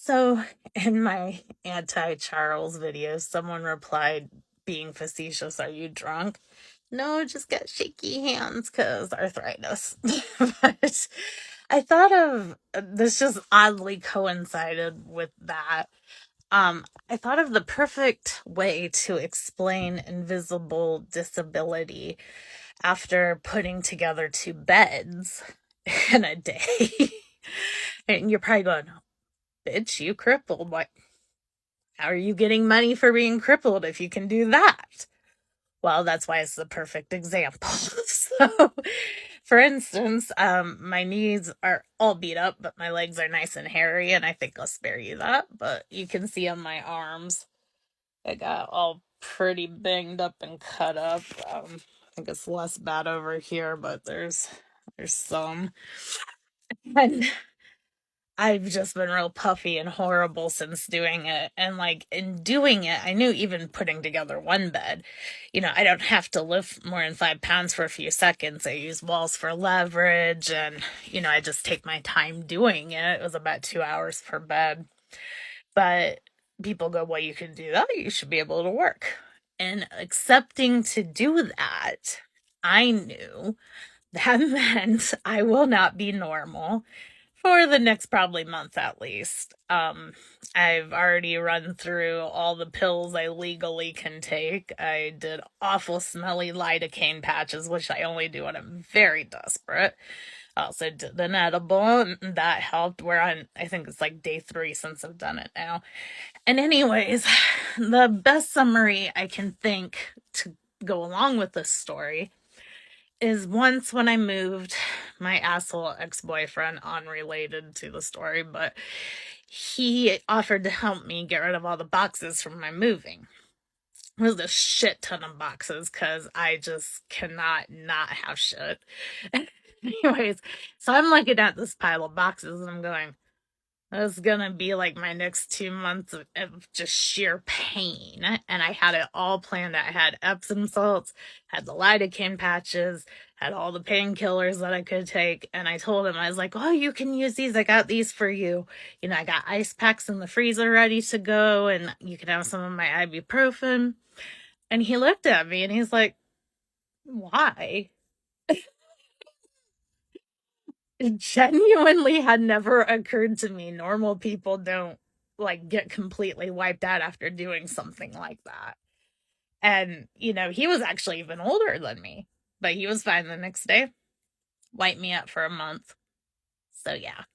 So, in my anti Charles video, someone replied, being facetious, are you drunk? No, just got shaky hands because arthritis. But I thought of this just oddly coincided with that. I thought of the perfect way to explain invisible disability after putting together two beds in a day. And you're probably going, bitch, you crippled. What? How are you getting money for being crippled if you can do that? Well, that's why it's the perfect example. So, for instance, my knees are all beat up, but my legs are nice and hairy, and I think I'll spare you that. But you can see on my arms, I got all pretty banged up and cut up. I think it's less bad over here, but there's some. And I've just been real puffy and horrible since doing it. And like in doing it, I knew even putting together one bed, I don't have to lift more than 5 pounds for a few seconds. I use walls for leverage and, I just take my time doing it. It was about 2 hours per bed. But people go, well, you can do that. You should be able to work. And accepting to do that, I knew that meant I will not be normal for the next probably month at least. I've already run through all the pills I legally can take. I did awful smelly lidocaine patches, which I only do when I'm very desperate. I also did an edible, and that helped. We're on, I think it's like day 3 since I've done it now. And anyways, the best summary I can think to go along with this story is once when I moved, my asshole ex-boyfriend, unrelated to the story, but he offered to help me get rid of all the boxes from my moving. It was a shit ton of boxes because I just cannot not have shit. Anyways, so I'm looking at this pile of boxes and I'm going, that's gonna be like my next 2 months of just sheer pain. And I had it all planned. I had Epsom salts, had the lidocaine patches, had all the painkillers that I could take. And I told him, I was like, oh, you can use these. I got these for you. I got ice packs in the freezer ready to go, and you can have some of my ibuprofen. And he looked at me and he's like, why? It genuinely had never occurred to me. Normal people don't like get completely wiped out after doing something like that. And, he was actually even older than me, but he was fine the next day, wiped me up for a month. So, yeah.